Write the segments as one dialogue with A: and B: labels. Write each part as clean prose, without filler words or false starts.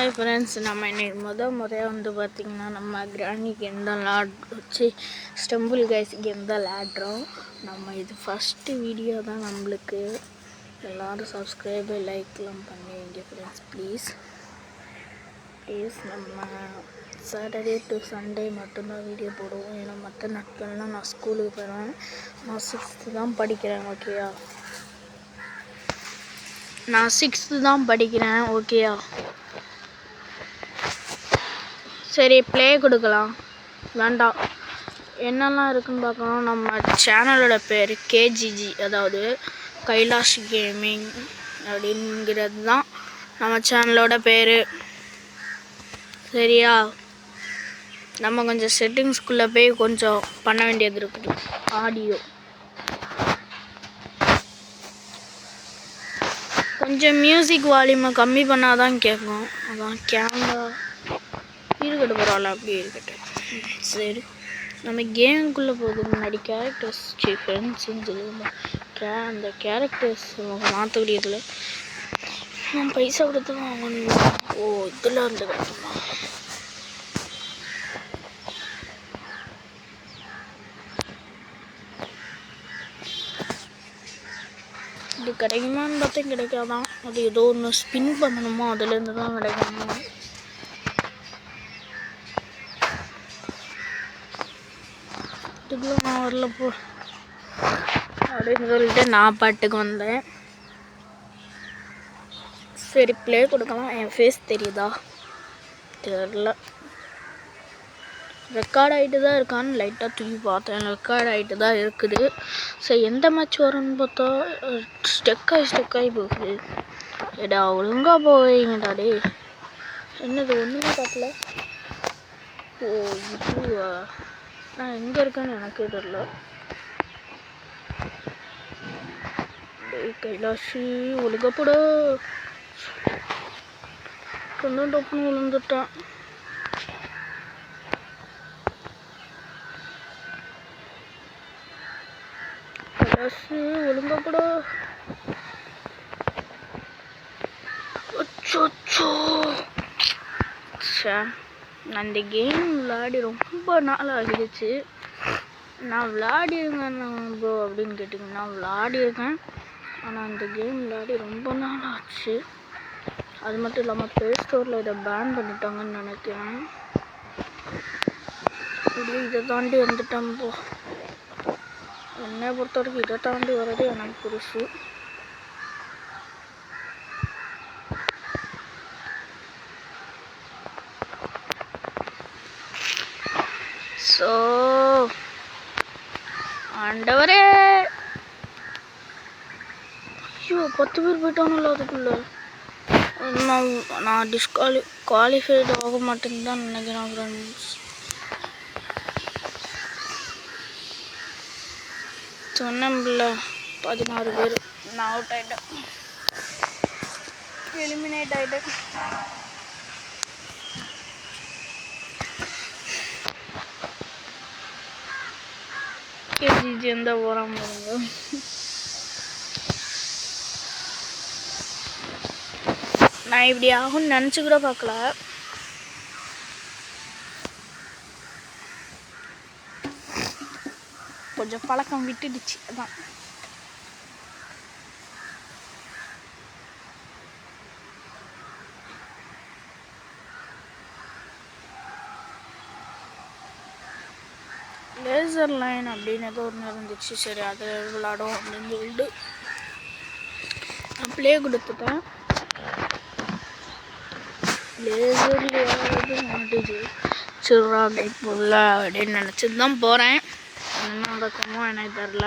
A: Hi friends, நம்ம இன்னைக்கு முறையாக வந்து பார்த்திங்கன்னா நம்ம கிராணி கேம் தான் வச்சு ஸ்டம்பிள் கைஸ் கேம் தான் விளாட்றோம். நம்ம இது ஃபஸ்ட்டு வீடியோ தான். நம்மளுக்கு எல்லோரும் சப்ஸ்கிரைபு லைக்லாம் பண்ணுவீங்க ஃப்ரெண்ட்ஸ். ப்ளீஸ் நம்ம சாட்டர்டே டு சண்டே மட்டும்தான் வீடியோ போடுவோம். ஏன்னா மற்ற நாட்கள்லாம் நான் ஸ்கூலுக்கு போயிடுவேன். நான் 6th தான் படிக்கிறேன். ஓகேயா, நான் 6th தான் படிக்கிறேன். ஓகேயா, சரி ப்ளே கொடுக்கலாம். வேண்டாம், என்னெல்லாம் இருக்குன்னு பார்க்கணும். நம்ம சேனலோட பேர் கேஜிஜி, அதாவது கைலாஷ் கேமிங் அப்படிங்கிறது தான் நம்ம சேனலோட பேர். சரியா, நம்ம கொஞ்சம் செட்டிங்ஸ்குள்ளே போய் கொஞ்சம் பண்ண வேண்டியது இருக்குது. ஆடியோ கொஞ்சம் மியூசிக் வால்யூமை கம்மி பண்ணாதான் கேட்கும். அதான் கேமரா இருக்கட்டும், பரவாயில்ல, அப்படியே இருக்கட்டும். சரி, நம்ம கேமுக்குள்ளே போகிறதுக்கு முன்னாடி கேரக்டர்ஸ் ஃப்ரெண்ட்ஸுன்னு சொல்லுவோம். அந்த கேரக்டர்ஸ் மாற்றக்கூடியதில் நான் பைசா கொடுத்து வாங்கணும். ஓ, இதில் வந்து கிடைக்குமா? இது கிடைக்குமான்னு பார்த்தா கிடைக்காதான். அது ஏதோ ஒன்று ஸ்பின் பண்ணணுமோ, அதுலேருந்து தான் கிடைக்கணுமா. இதுக்குள்ள நான் வரல போ அப்படின்னு சொல்லிட்டு நான் பாட்டுக்கு வந்தேன். சரி ப்ளே கொடுக்கலாம். என் ஃபேஸ் தெரியுதா தெரியல. ரெக்கார்ட் ஆகிட்டு தான் இருக்கான்னு லைட்டாக தூக்கி பார்த்தேன். ரெக்கார்ட் ஆகிட்டு தான் இருக்குது. சரி, எந்த மேட்ச் வரும்னு பார்த்தா ஸ்டெக்காகி போகுது. ஏடா ஒழுங்காக போவீங்கடா டே. என்னது ஒன்றுமே பார்க்கல. ஓ, இதுவா? நான் எங்கே இருக்கேன்னு எனக்கே தெரியல. கைலாஷி ஒழுங்கப்பட கொஞ்சம் டப்புன்னு விழுந்துட்டான். கைலாஷி ஒழுங்கப்பட. நான் இந்த கேம் விளையாடி ரொம்ப நாள் ஆகிடுச்சு. நான் விளையாடிருக்கேன் ப்ரோ அப்படின்னு கேட்டிங்கன்னா விளையாடிருக்கேன். ஆனால் இந்த கேம் விளையாடி ரொம்ப நாள் ஆச்சு. அது மட்டும் இல்லாமல் ப்ளே ஸ்டோரில் இதை பேன் பண்ணிட்டாங்கன்னு நினைக்கிறேன். இப்படி இதை தாண்டி வந்துட்டேன் போ. என்னை பொறுத்த வரைக்கும் இதை தாண்டி வர்றது எனக்கு புதுசு. ஸோ ஆண்டவரே, ஐயோ 10 பேர் போயிட்டானுல்ல அதுக்குள்ள. நான் குவாலிஃபைடு ஆக மாட்டேன்னு தான் நினைக்கிறேன் ஃப்ரெண்ட்ஸ். சொன்னேன்ல 16 பேர். நான் அவுட் ஆகிட்டேன், எலிமினேட் ஆகிட்டேன். கேஜிஜி எந்த போகிறான் பாருங்க. நான் இப்படி ஆகும்னு நினச்சி கூட பார்க்கல. கொஞ்சம் பழக்கம் விட்டுடுச்சு. அதான் லேசர் லைன் அப்படின்னு ஏதோ ஒன்று இருந்துச்சு. சரி, அது விளாடும் அப்படின்னு சொல்லிட்டு நான் ப்ளே கொடுத்துட்டேன். லேசர்லையாவது மாட்டுச்சு. சிறா கைப்புள்ள அப்படின்னு நினச்சிட்டு தான் போகிறேன். என்ன நடக்குமோ எனக்கு தெரில.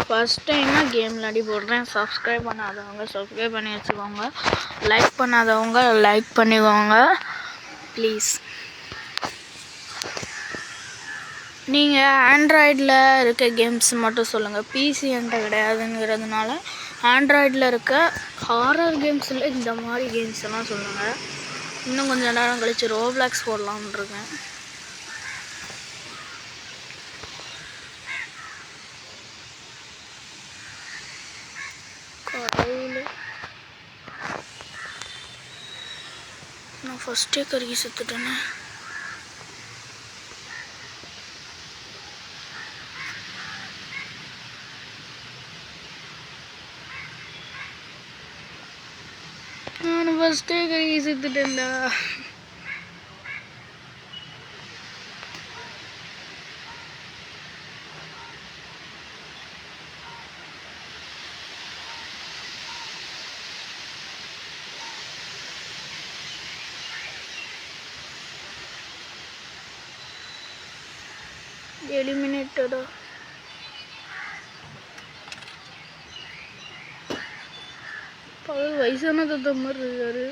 A: ஃபஸ்ட் டைமாக கேம் விளையாடி போடுறேன். சப்ஸ்கிரைப் பண்ணாதவங்க சப்ஸ்கிரைப் பண்ணி வச்சுக்கோங்க. லைக் பண்ணாதவங்க லைக் பண்ணிக்கோங்க ப்ளீஸ். நீங்கள் ஆண்ட்ராய்டில் இருக்க கேம்ஸ் மட்டும் சொல்லுங்கள். பிசி என்கிட்ட கிடையாதுங்கிறதுனால ஆண்ட்ராய்டில் இருக்க ஹாரர் கேம்ஸில் இந்த மாதிரி கேம்ஸ் எல்லாம் சொல்லுங்கள். இன்னும் கொஞ்சம் நேரம் கழிச்சு ரோப்ளாக்ஸ் போடலாம்னு இருக்கேன். ஃபஸ்ட்டே கருகி செத்துட்டேனே. நான் ஃபஸ்ட்டே கருகி செத்துட்டேன்டா. எலிமினேட்டடா. வயசான தத்த மாதிரி இருக்காரு.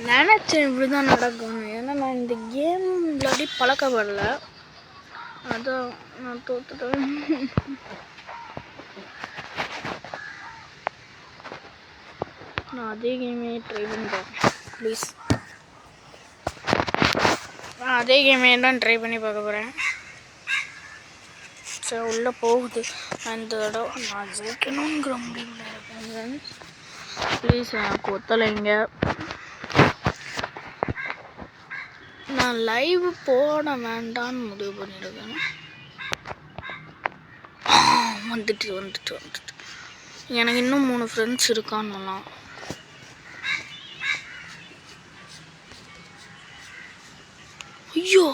A: நினைச்சேன் இப்படிதான் நடக்கும். ஏன்னா நான் இந்த கேம் விளையாடி பழக்கப்படல, அதான் நான் தோத்துட்டேன். நான் அதே கேமே ட்ரை பண்ணுறேன் ப்ளீஸ். நான் அதே கேமே தான் ட்ரை பண்ணி பார்க்க போகிறேன். சரி உள்ளே போகுது. அந்த தடவை நான் ஜெயிக்கணுங்கிற முடிவில் இருக்கேன். ப்ளீஸ் எனக்கு ஒத்துழைங்க. நான் லைவ் போட வேண்டான்னு முடிவு பண்ணியிருக்கேன். வந்துட்டு எனக்கு இன்னும் 3 ஃப்ரெண்ட்ஸ் இருக்கான்னுலாம். ஐயோ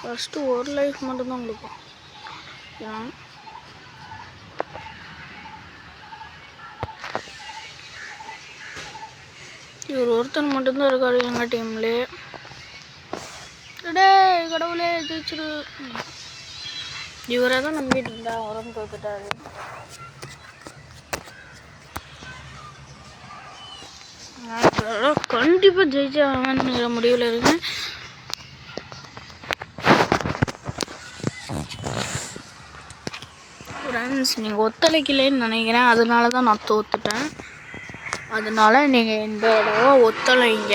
A: ஃபஸ்ட்டு ஒரு லைஃப் மட்டும்தான் கொடுப்போம். ஏன் இவர் ஒருத்தன் மட்டும்தான் இருக்காரு எங்கள் டீம்லேயே. கடவுளே ஜெயிச்சிரு. இவரை தான் நம்பிட்டு இருந்தா, உரம் தோத்துட்டாரு. கண்டிப்பாக ஜெயிச்சு அவன்ங்கிற முடிவில் இருக்கேன். ஃப்ரெண்ட்ஸ் நீங்கள் ஒத்துழைக்கலைன்னு நினைக்கிறேன், அதனால தான் நான் தோத்துட்டேன். அதனால நீங்கள் இந்த தடவை ஒத்துழைங்க,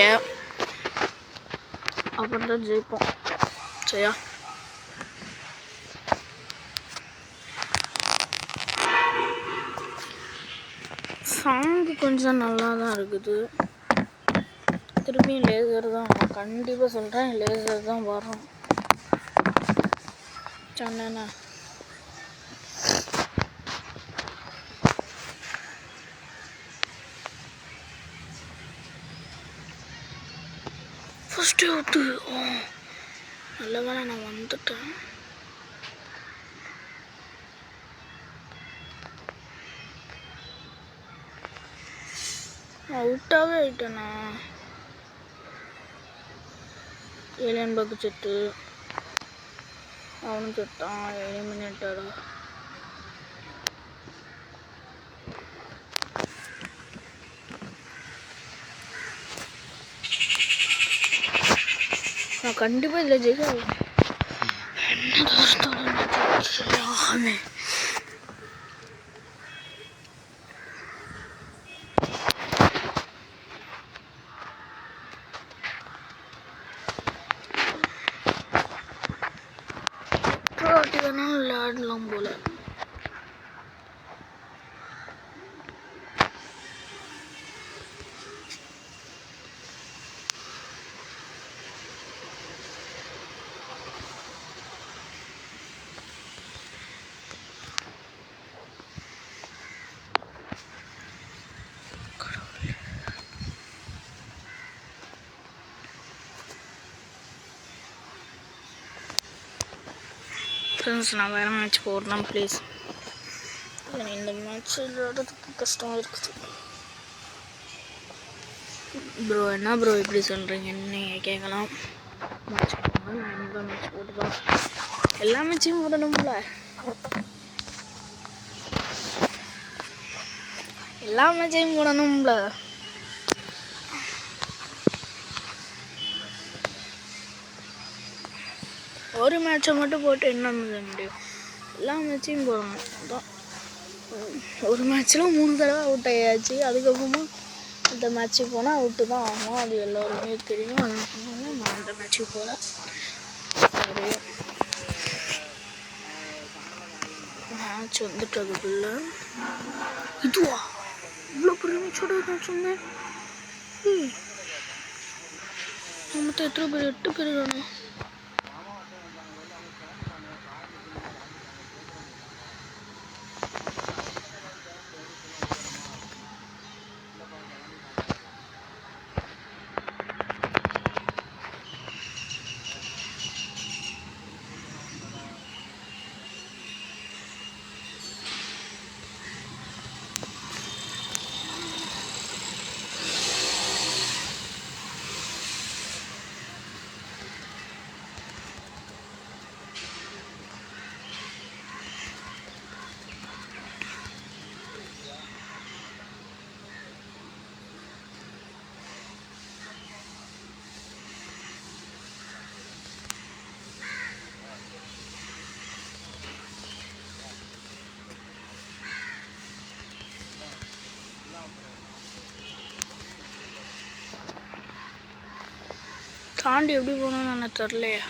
A: அப்புறம் தான் ஜெயிப்போம். சரியா? சாங்கு கொஞ்சம் நல்லா தான் இருக்குது. திரும்பியும் லேசர் தான், நான் கண்டிப்பாக சொல்கிறேன், லேசர் தான் வரும். சொன்னேண்ணா ஃபஸ்ட்டு அவுட்டு. நல்ல வேலை நான் வந்துட்டேன். அவுட்டாகவே ஆயிட்டேண்ணா. ஏலியன் பக்கு செத்து, அவனும் செத்தான். எலிமினேட்டடா. நான் கண்டிப்பாக இதில் ஜெயிக்க என்ன தோஸ்தோட ஜெயிச்சிடலாமே. வாட்டி வேணாலும் விளையாடலாம் போல. ஃப்ரெண்ட்ஸ் நான் வேறு மேட்ச் போடலாம் ப்ளீஸ். இந்த மேட்ச் விளையாடுறதுக்கு கஷ்டமாக இருக்குது. ப்ரோ என்ன ப்ரோ இப்படி சொல்கிறீங்கன்னு நீங்கள் கேட்கலாம். மேட்ச் போடுங்க, நான் எந்த மேட்ச் போட்டுப்பேன். எல்லா மேட்சையும் போடணும்ல. எல்லா மேட்சையும் போடணும்ல. ஒரு மேட்சை மட்டும் போட்டு என்ன பண்ண முடியும்? எல்லா மேட்சையும் போடணும். அதான் ஒரு மேட்ச்சில் 3 தடவை அவுட் ஆயாச்சு. அதுக்கப்புறமா இந்த மேட்ச்சுக்கு போனால் அவுட்டு தான் ஆகும். அது எல்லோருமே தெரியும். அதனால நான் அந்த மேட்ச்சுக்கு போகல. சரி, மேட்ச் வந்துட்டு அதுக்குள்ள இதுவா இவ்வளோ பெரிய மேட்சோட சொன்னேன். மொத்தம் எத்தனை பேர்? 8 பேர் தானே. தாண்டி எப்படி போகணும்னு எனக்கு தெரிலையே.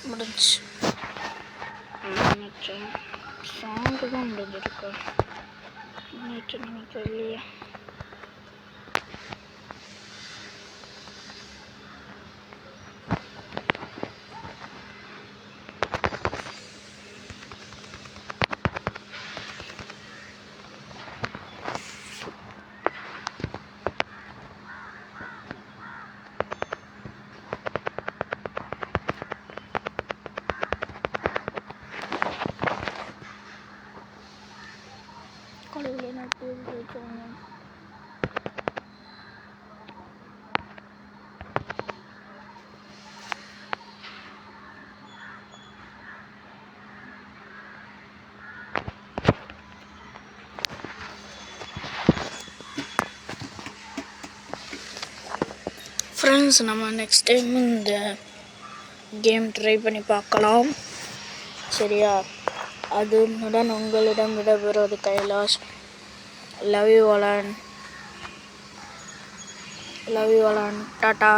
A: முடிஞ்சு சாங்கு தான் முடிஞ்சிருக்கா? தெரியலையே. ஃப்ரெண்ட்ஸ், நம்ம நெக்ஸ்ட் டைம் இந்த கேம் ட்ரை பண்ணி பார்க்கலாம். சரியா? அதுடன் உங்களிடம் விடைபெறுவது Kailash. Love you all. Tata.